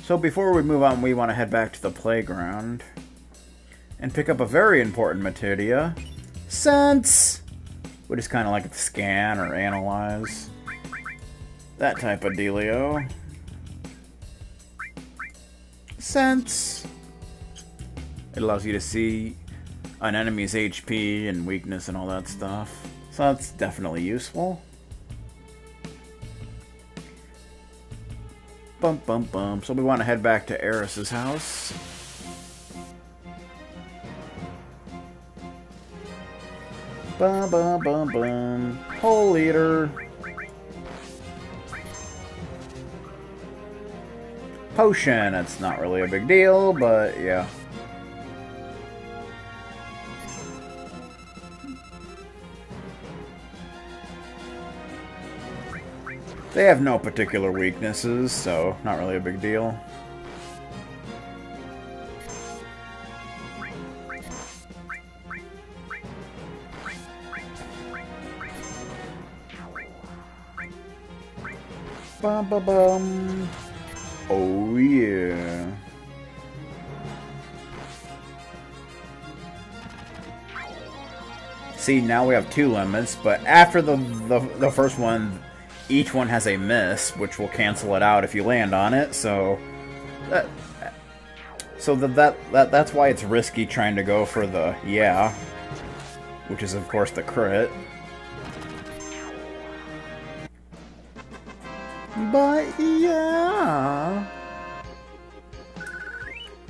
So before we move on, we want to head back to the playground and pick up a very important materia, sense, which is kind of like scan or analyze, that type of dealio. Sense. It allows you to see an enemy's HP and weakness and all that stuff, so that's definitely useful. Bum bum bum. So we want to head back to Aerith's house. Bum bum bum bum. Hole eater. Potion. It's not really a big deal, but yeah. They have no particular weaknesses, so not really a big deal. Bum bum bum. Oh yeah. See, now we have 2 limits, but after the first one, each one has a miss, which will cancel it out if you land on it. So that's why it's risky trying to go for the yeah, which is of course the crit. But yeah,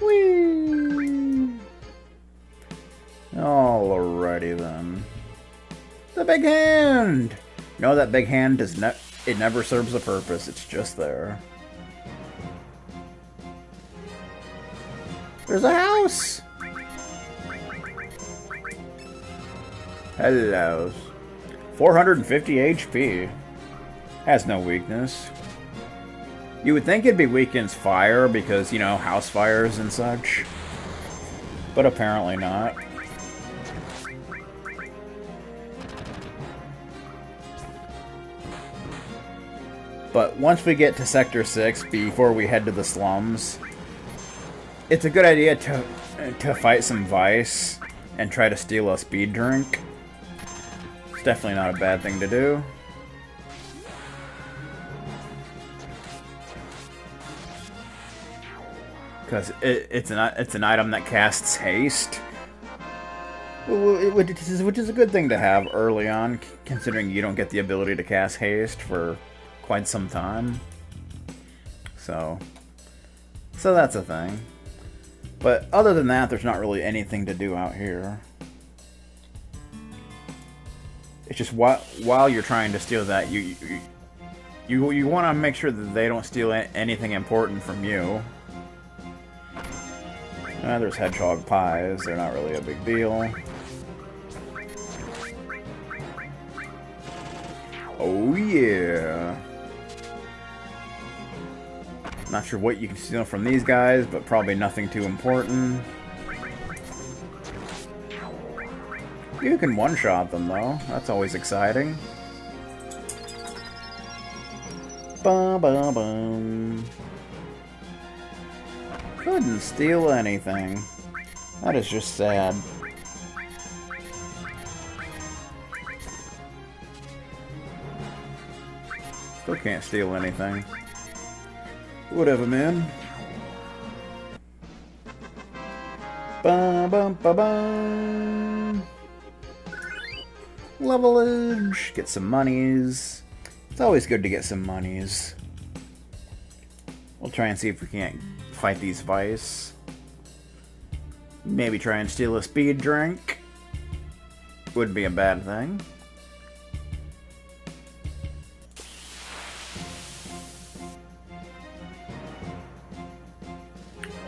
whee. Alrighty then. The big hand. No, that big hand does not. It never serves a purpose. It's just there. There's a house. Hello. 450 HP. Has no weakness. You would think it'd be weak against fire because, you know, house fires and such. But apparently not. But once we get to Sector 6, before we head to the slums, it's a good idea to fight some Vice and try to steal a speed drink. It's definitely not a bad thing to do. Because it's an item that casts haste, which is a good thing to have early on, considering you don't get the ability to cast haste for quite some time. So that's a thing. But other than that, there's not really anything to do out here. It's just while you're trying to steal that, you want to make sure that they don't steal anything important from you. There's hedgehog pies. They're not really a big deal. Oh yeah. Not sure what you can steal from these guys, but probably nothing too important. You can one-shot them, though. That's always exciting. Ba-ba-bum. Couldn't steal anything. That is just sad. Still can't steal anything. Whatever, man. Ba-bum-ba-bum. Levelage. Get some monies. It's always good to get some monies. We'll try and see if we can't fight these Vice. Maybe try and steal a speed drink. Wouldn't be a bad thing.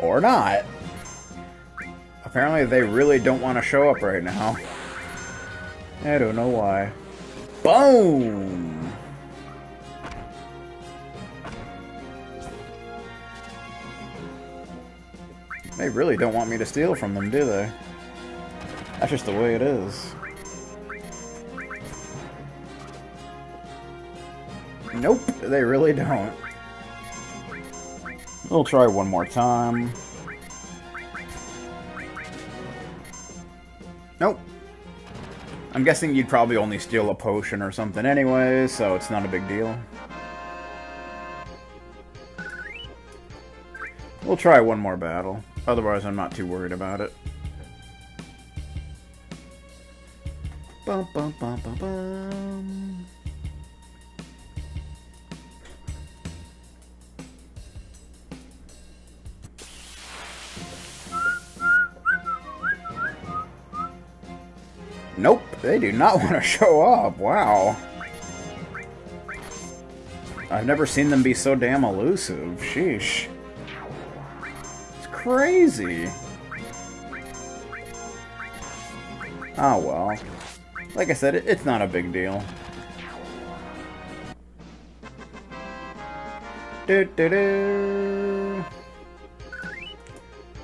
Or not. Apparently they really don't want to show up right now. I don't know why. Boom! They really don't want me to steal from them, do they? That's just the way it is. Nope, they really don't. We'll try one more time. Nope. I'm guessing you'd probably only steal a potion or something anyway, so it's not a big deal. We'll try one more battle. Otherwise, I'm not too worried about it. Bum, bum, bum, bum, bum. Nope, they do not want to show up. Wow. I've never seen them be so damn elusive. Sheesh. It's crazy. Oh well. Like I said, it's not a big deal.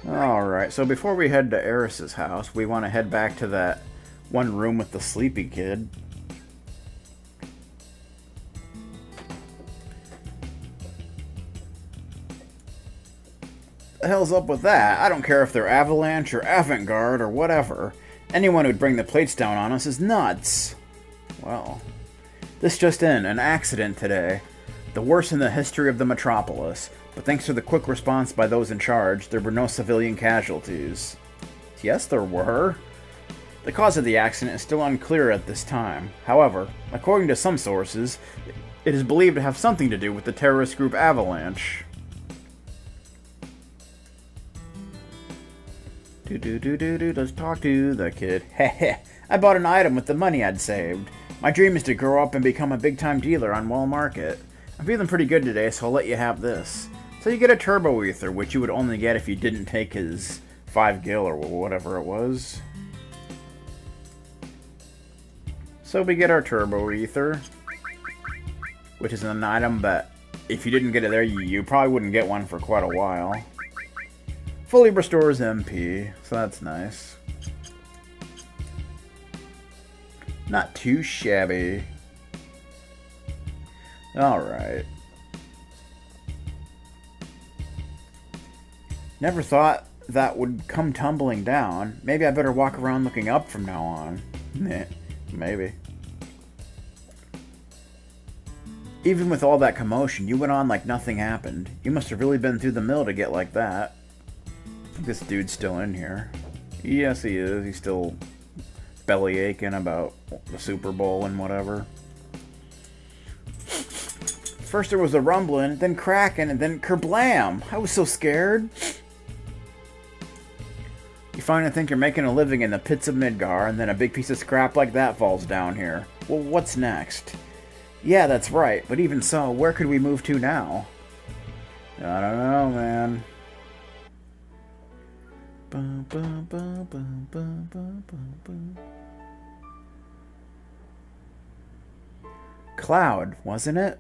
Alright, so before we head to Aerith's house, we want to head back to that one room with the sleepy kid. The hell's up with that? I don't care if they're Avalanche or Avant-Garde or whatever. Anyone who'd bring the plates down on us is nuts. Well, this just in, an accident today. The worst in the history of the metropolis. But thanks to the quick response by those in charge, there were no civilian casualties. Yes, there were. The cause of the accident is still unclear at this time. However, according to some sources, it is believed to have something to do with the terrorist group Avalanche. Let's talk to the kid. Heh. I bought an item with the money I'd saved. My dream is to grow up and become a big-time dealer on Wall Market. I'm feeling pretty good today, so I'll let you have this. So you get a Turbo Ether, which you would only get if you didn't take his 5 gil or whatever it was. So we get our Turbo Ether, which is an item that if you didn't get it there, you probably wouldn't get one for quite a while. Fully restores MP, so that's nice. Not too shabby. Alright. Never thought that would come tumbling down. Maybe I better walk around looking up from now on. Maybe. Even with all that commotion, you went on like nothing happened. You must have really been through the mill to get like that. I think this dude's still in here. Yes, he is. He's still belly aching about the Super Bowl and whatever. First there was a rumbling, then cracking, and then kerblam! I was so scared. You finally think you're making a living in the pits of Midgar, and then a big piece of scrap like that falls down here. Well, what's next? Yeah, that's right, but even so, where could we move to now? I don't know, man. Cloud, wasn't it?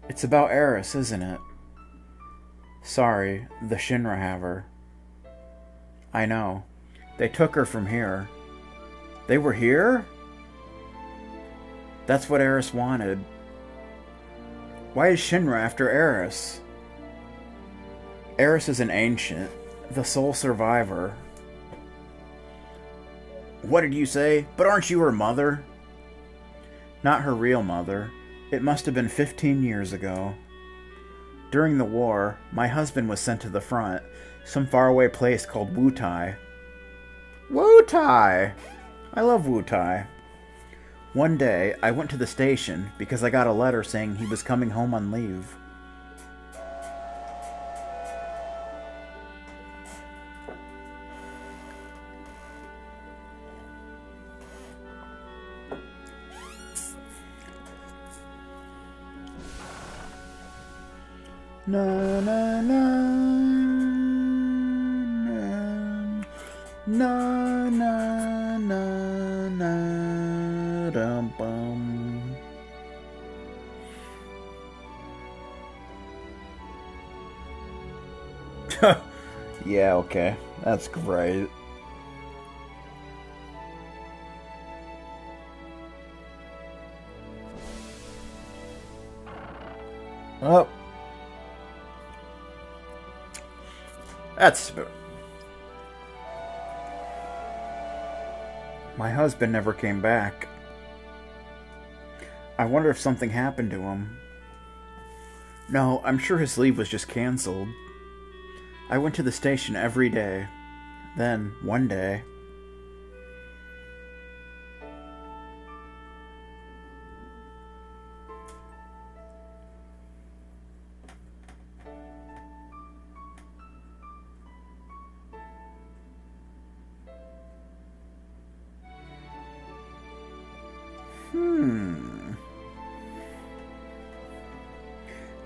It's about Aerith, isn't it? Sorry, the Shinra have her. I know. They took her from here. They were here? That's what Aerith wanted. Why is Shinra after Aerith? Aerith is an ancient, the sole survivor. What did you say? But aren't you her mother? Not her real mother. It must have been 15 years ago. During the war, my husband was sent to the front, some faraway place called Wutai. Wutai! I love Wutai. One day, I went to the station because I got a letter saying he was coming home on leave. Na na na na na na na dum bum. Yeah, okay. That's great. Oh. That's... My husband never came back. I wonder if something happened to him. No, I'm sure his leave was just cancelled. I went to the station every day. Then, one day...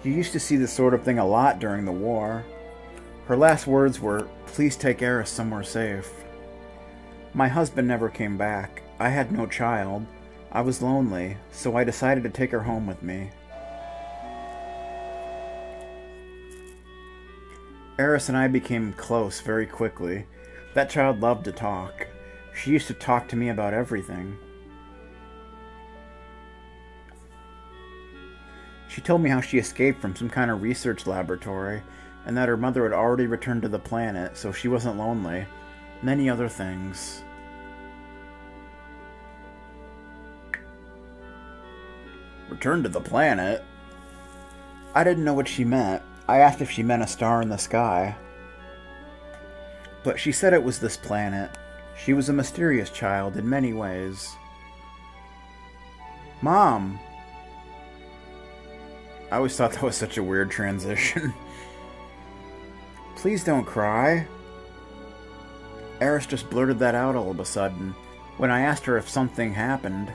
You used to see this sort of thing a lot during the war. Her last words were, "Please take Aerith somewhere safe." My husband never came back. I had no child. I was lonely, so I decided to take her home with me. Aerith and I became close very quickly. That child loved to talk. She used to talk to me about everything. She told me how she escaped from some kind of research laboratory, and that her mother had already returned to the planet, so she wasn't lonely. Many other things. Returned to the planet? I didn't know what she meant. I asked if she meant a star in the sky. But she said it was this planet. She was a mysterious child in many ways. Mom! I always thought that was such a weird transition. Please don't cry. Aerith just blurted that out all of a sudden, when I asked her if something happened.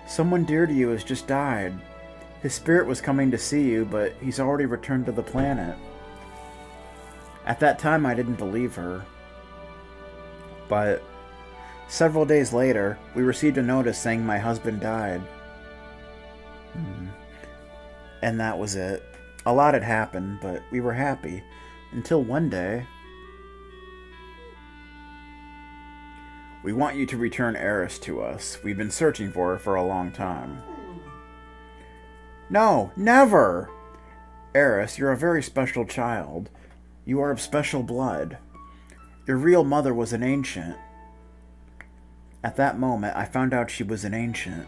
Someone dear to you has just died. His spirit was coming to see you, but he's already returned to the planet. At that time, I didn't believe her. But several days later, we received a notice saying my husband died. And that was it. A lot had happened, but we were happy. Until one day... We want you to return Aerith to us. We've been searching for her for a long time. No, never! Aerith, you're a very special child. You are of special blood. Your real mother was an ancient. At that moment, I found out she was an ancient.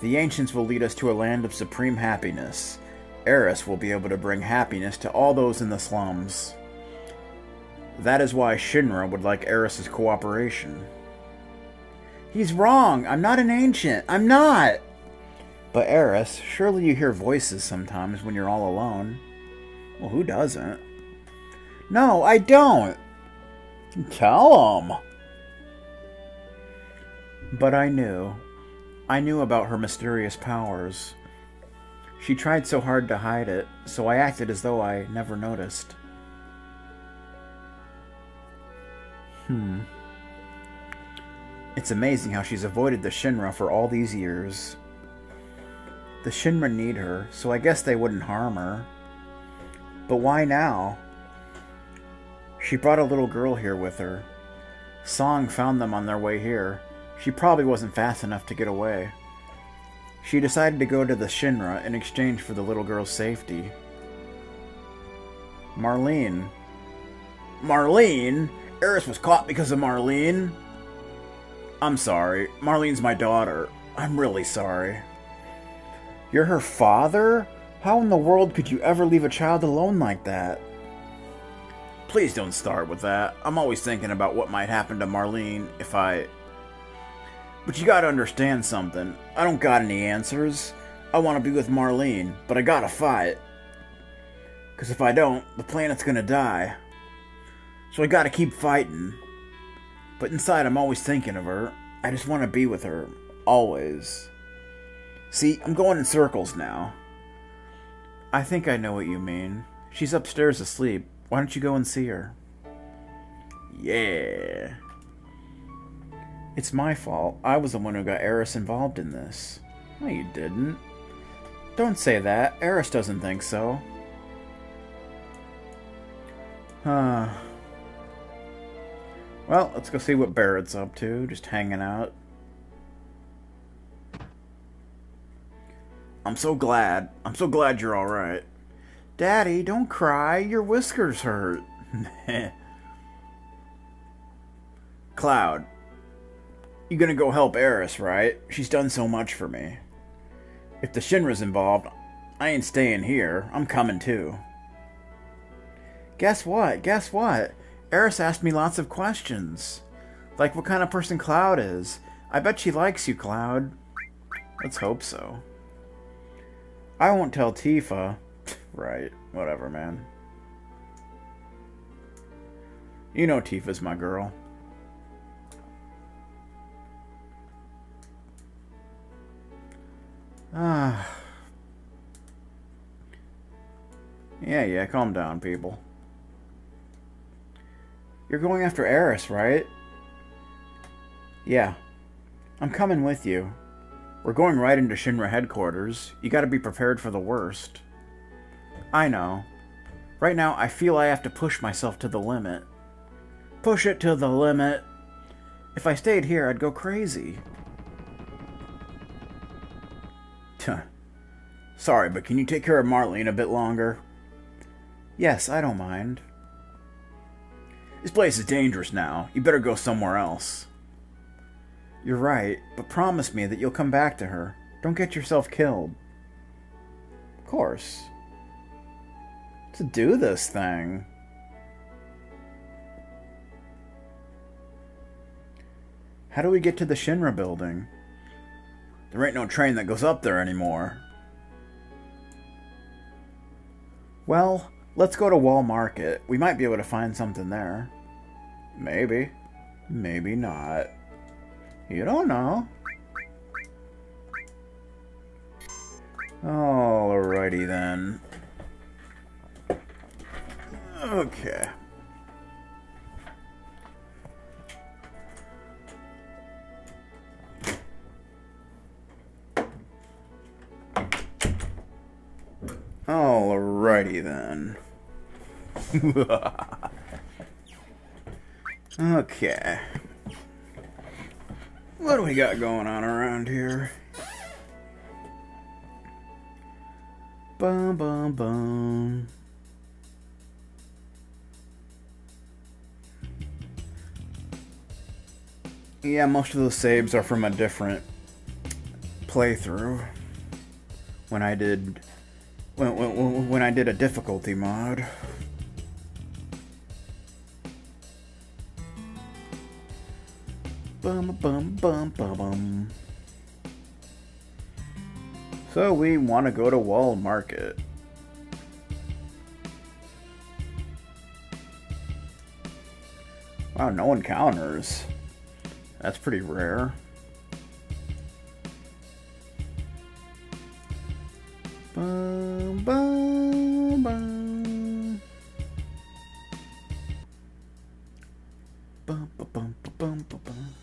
The ancients will lead us to a land of supreme happiness. Aerith will be able to bring happiness to all those in the slums. That is why Shinra would like Aerith's cooperation. He's wrong! I'm not an ancient! I'm not! But Aerith, surely you hear voices sometimes when you're all alone. Well, who doesn't? No, I don't! Tell him! But I knew. I knew about her mysterious powers. She tried so hard to hide it, so I acted as though I never noticed. It's amazing how she's avoided the Shinra for all these years. The Shinra need her, so I guess they wouldn't harm her. But why now? She brought a little girl here with her. Song found them on their way here. She probably wasn't fast enough to get away. She decided to go to the Shinra in exchange for the little girl's safety. Marlene. Marlene? Aerith was caught because of Marlene? I'm sorry. Marlene's my daughter. I'm really sorry. You're her father? How in the world could you ever leave a child alone like that? Please don't start with that. I'm always thinking about what might happen to Marlene if I... But you gotta understand something. I don't got any answers. I want to be with Marlene, but I gotta fight. Because if I don't, the planet's gonna die. So I gotta keep fighting. But inside I'm always thinking of her. I just want to be with her. Always. See, I'm going in circles now. I think I know what you mean. She's upstairs asleep. Why don't you go and see her? Yeah. It's my fault. I was the one who got Aerith involved in this. No, you didn't. Don't say that. Aerith doesn't think so. Well, let's go see what Barrett's up to. Just hanging out. I'm so glad. I'm so glad you're alright. Daddy, don't cry. Your whiskers hurt. Cloud, you gonna go help Aerith, right? She's done so much for me. If the Shinra's involved, I ain't staying here. I'm coming too. Guess what? Guess what? Aerith asked me lots of questions. Like what kind of person Cloud is. I bet she likes you, Cloud. Let's hope so. I won't tell Tifa. Right, whatever, man. You know Tifa's my girl. Yeah, calm down, people. You're going after Aerith, right? Yeah. I'm coming with you. We're going right into Shinra headquarters. You gotta be prepared for the worst. I know. Right now, I feel I have to push myself to the limit. Push it to the limit. If I stayed here, I'd go crazy. Sorry, but can you take care of Marlene a bit longer? Yes, I don't mind. This place is dangerous now. You better go somewhere else. You're right, but promise me that you'll come back to her. Don't get yourself killed. Of course. To do this thing. How do we get to the Shinra Building? There ain't no train that goes up there anymore. Well, let's go to Wall Market. We might be able to find something there. Maybe. Maybe not. You don't know. Alrighty then. Okay. Alrighty then. Okay. What do we got going on around here? Bum bum bum. Yeah, most of those saves are from a different playthrough. When I did a difficulty mod. Bum bum bum bum bum. So we want to go to Wall Market. Wow, no encounters. That's pretty rare. Bum, bum, bum. Bum, bum, bum, bum, bum, bum.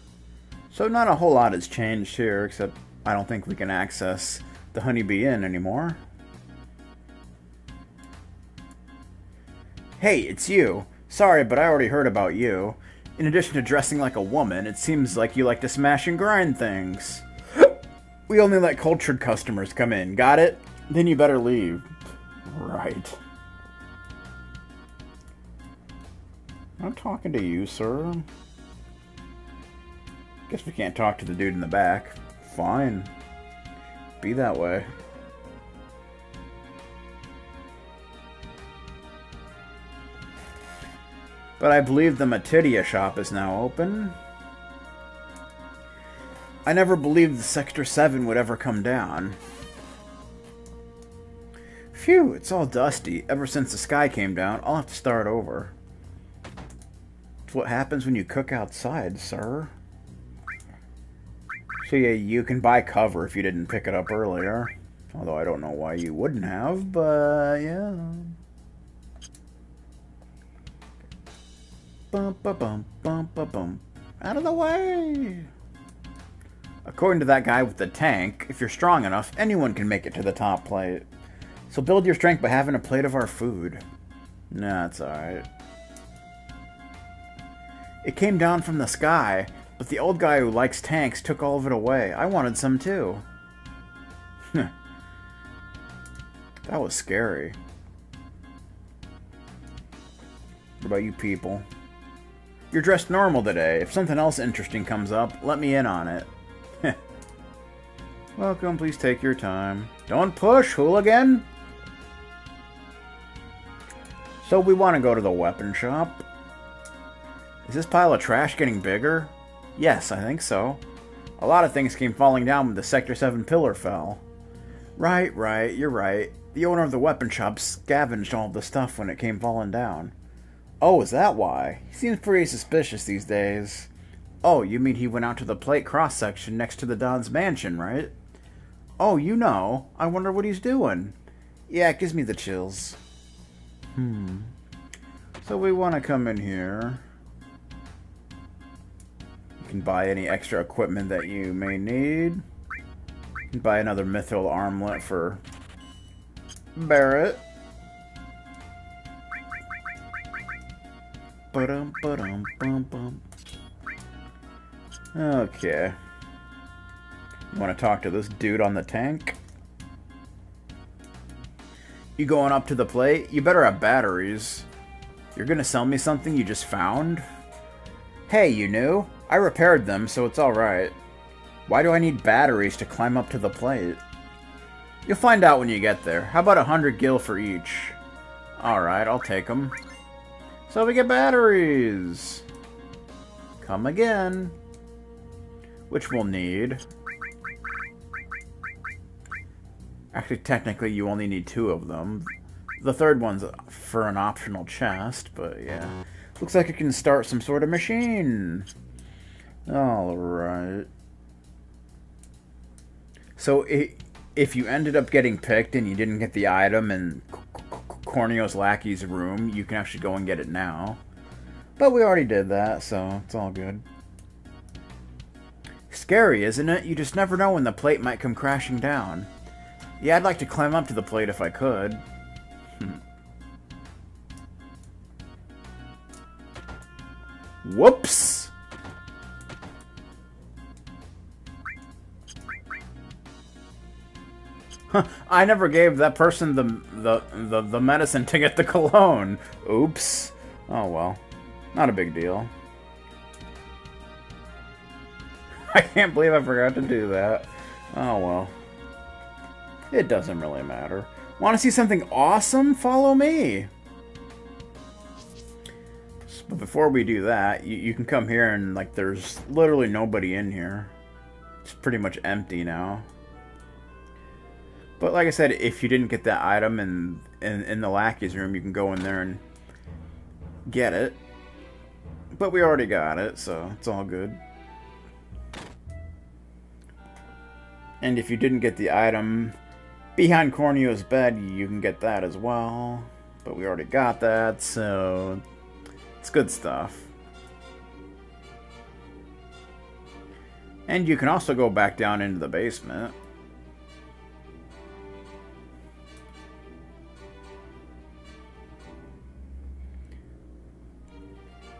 So not a whole lot has changed here, except I don't think we can access the Honeybee Inn anymore. Hey, it's you. Sorry, but I already heard about you. In addition to dressing like a woman, it seems like you like to smash and grind things. We only let cultured customers come in, got it? Then you better leave. Right. I'm talking to you, sir. Guess we can't talk to the dude in the back. Fine. Be that way. But I believe the Matidia shop is now open. I never believed the Sector 7 would ever come down. Phew, it's all dusty. Ever since the sky came down, I'll have to start over. It's what happens when you cook outside, sir. So yeah, you can buy cover if you didn't pick it up earlier. Although I don't know why you wouldn't have, but yeah. Bum, ba, bum, bum, ba, bum. Out of the way! According to that guy with the tank, if you're strong enough, anyone can make it to the top plate. So build your strength by having a plate of our food. Nah, it's alright. It came down from the sky, but the old guy who likes tanks took all of it away. I wanted some too. That was scary. What about you people? You're dressed normal today. If something else interesting comes up, let me in on it. Welcome, please take your time. Don't push, hooligan! So we want to go to the weapon shop. Is this pile of trash getting bigger? Yes, I think so. A lot of things came falling down when the Sector 7 pillar fell. Right, you're right. The owner of the weapon shop scavenged all the stuff when it came falling down. Oh, is that why? He seems pretty suspicious these days. Oh, you mean he went out to the plate cross-section next to the Don's mansion, right? Oh, you know. I wonder what he's doing. Yeah, it gives me the chills. So we want to come in here. You can buy any extra equipment that you may need. You can buy another mithril armlet for Barrett. Okay. You want to talk to this dude on the tank? You going up to the plate? You better have batteries. You're gonna sell me something you just found? Hey, you knew? I repaired them, so it's alright. Why do I need batteries to climb up to the plate? You'll find out when you get there. How about 100 gil for each? Alright, I'll take them. So we get batteries. Come again. Which we'll need. Actually, technically, you only need 2 of them. The third one's for an optional chest, but yeah. Looks like it can start some sort of machine. Alright. So, if you ended up getting picked and you didn't get the item in Corneo's lackey's room, you can actually go and get it now. But we already did that, so it's all good. Scary, isn't it? You just never know when the plate might come crashing down. Yeah, I'd like to climb up to the plate if I could. Whoops! I never gave that person the medicine to get the cologne. Oops. Oh well. Not a big deal. I can't believe I forgot to do that. Oh well. It doesn't really matter. Want to see something awesome? Follow me! But before we do that, you can come here and, like, there's literally nobody in here. It's pretty much empty now. But like I said, if you didn't get that item in the lackey's room, you can go in there and get it. But we already got it, so it's all good. And if you didn't get the item behind Corneo's bed, you can get that as well. But we already got that, so it's good stuff. And you can also go back down into the basement.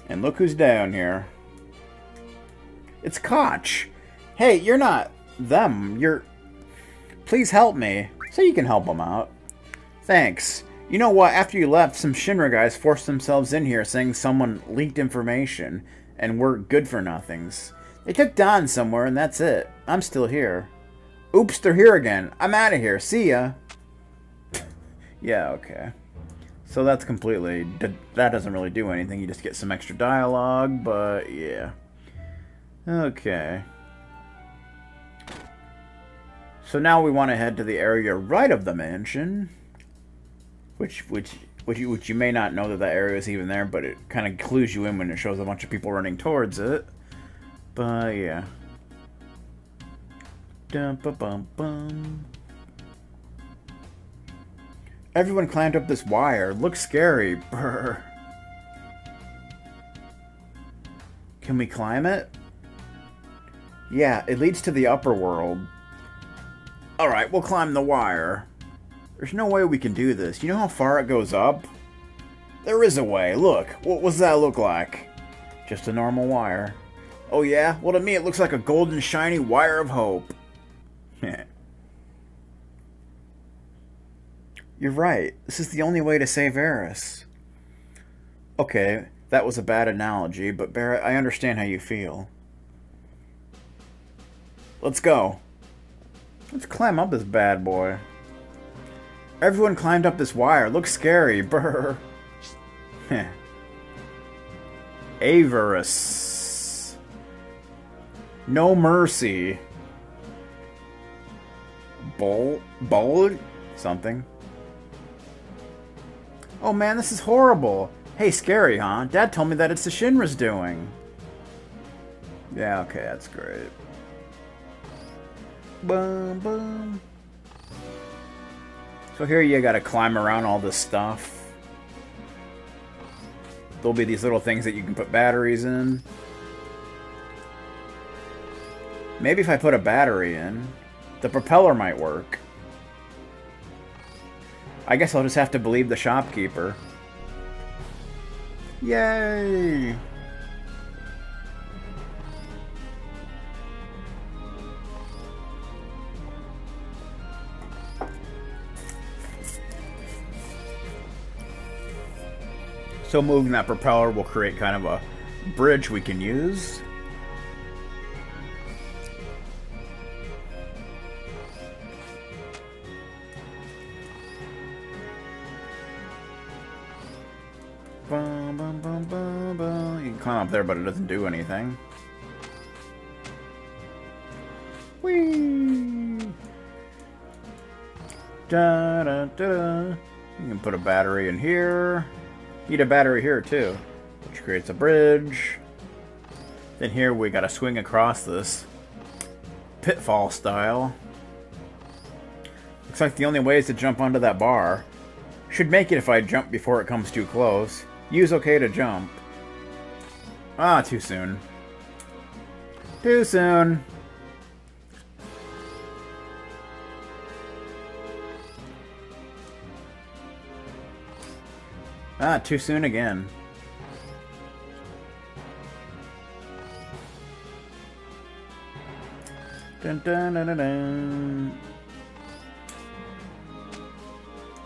And look who's down here. It's Koch. Hey, you're not them. You're... Please help me. So you can help them out. Thanks. You know what? After you left, some Shinra guys forced themselves in here saying someone leaked information and we're good for nothings. They took Don somewhere and that's it. I'm still here. Oops, they're here again. I'm out of here. See ya. Yeah, okay. So that's completely... That doesn't really do anything. You just get some extra dialogue, but yeah. Okay. So now we want to head to the area right of the mansion. Which you may not know that area is even there, but it kind of clues you in when it shows a bunch of people running towards it. But yeah. Dum-ba-bum-bum. Everyone climbed up this wire. Looks scary. Brr. Can we climb it? Yeah, it leads to the upper world. Alright, we'll climb the wire. There's no way we can do this. You know how far it goes up? There is a way. Look. What does that look like? Just a normal wire. Oh yeah? Well, to me it looks like a golden shiny wire of hope. You're right. This is the only way to save Aerith. Okay, that was a bad analogy, but Barrett, I understand how you feel. Let's go. Let's climb up this bad boy. Everyone climbed up this wire. Looks scary. Brr. Avarice. No mercy. Bold? Something. Oh man, this is horrible. Hey, scary, huh? Dad told me that it's the Shinra's doing. Yeah, okay, that's great. Boom, boom. So here you gotta climb around all this stuff. There'll be these little things that you can put batteries in. Maybe if I put a battery in, the propeller might work. I guess I'll just have to believe the shopkeeper. Yay! So moving that propeller will create kind of a bridge we can use. Bum, bum, bum, bum, bum. You can climb up there, but it doesn't do anything. Whee! Da, da, da, da. You can put a battery in here. Need a battery here too, which creates a bridge. Then here we gotta swing across this pitfall style. Looks like the only way is to jump onto that bar. Should make it if I jump before it comes too close. Use okay to jump. Ah, too soon. Too soon. Ah, too soon again. Dun, dun, dun, dun, dun.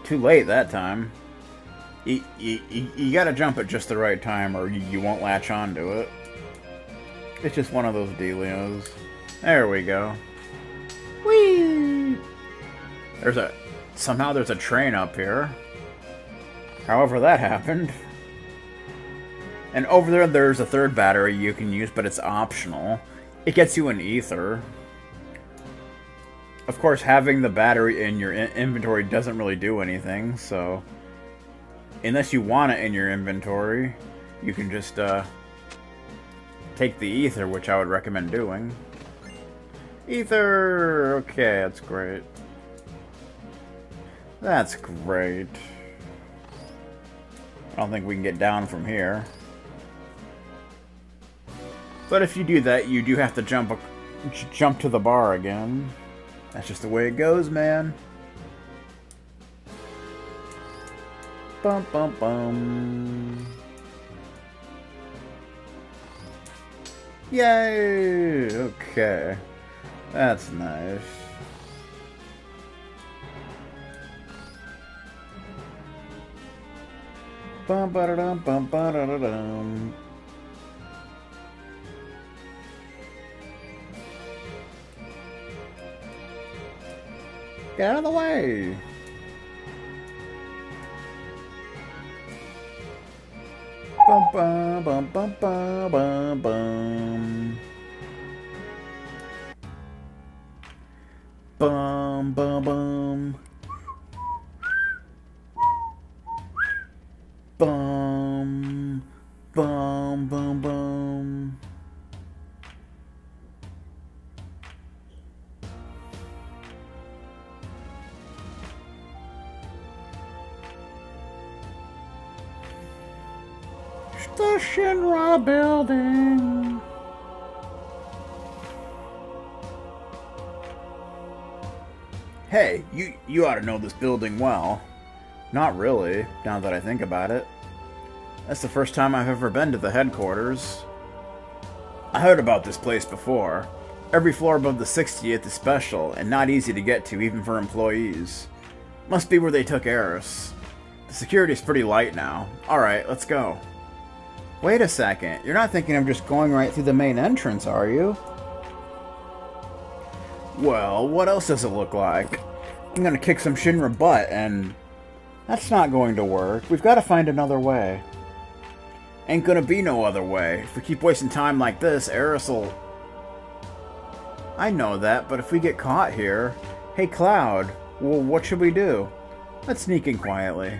Too late that time. You gotta jump at just the right time or you won't latch onto it. It's just one of those dealios. There we go. Whee! Somehow there's a train up here. However that happened. And over there, there's a third battery you can use, but it's optional. It gets you an ether. Of course, having the battery in your inventory doesn't really do anything, so... Unless you want it in your inventory, you can just take the ether, which I would recommend doing. Ether! Okay, that's great. That's great. I don't think we can get down from here. But if you do that, you do have to jump to the bar again. That's just the way it goes, man. Bum, bum, bum. Yay! Okay. That's nice. Bum, ba-da-dum, bum, ba-da-da-dum. Get out of the way! Bum, bum, bum, bum, bum, bum, bum. Bum, bum, bum. Bum, bum, bum, bum. The Shinra Building. Hey, you ought to know this building well. Not really, now that I think about it. That's the first time I've ever been to the headquarters. I heard about this place before. Every floor above the 60th is special, and not easy to get to even for employees. Must be where they took Aerith. The security's pretty light now. Alright, let's go. Wait a second. You're not thinking of just going right through the main entrance, are you? Well, what else does it look like? I'm gonna kick some Shinra butt, and that's not going to work. We've got to find another way. Ain't gonna be no other way. If we keep wasting time like this, Aerith will... I know that, but if we get caught here... Hey, Cloud, well, what should we do? Let's sneak in quietly.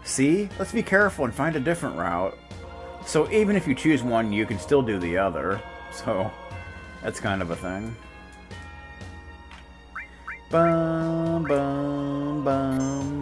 See? Let's be careful and find a different route. So even if you choose one, you can still do the other. So, that's kind of a thing. Bum, bum, bum.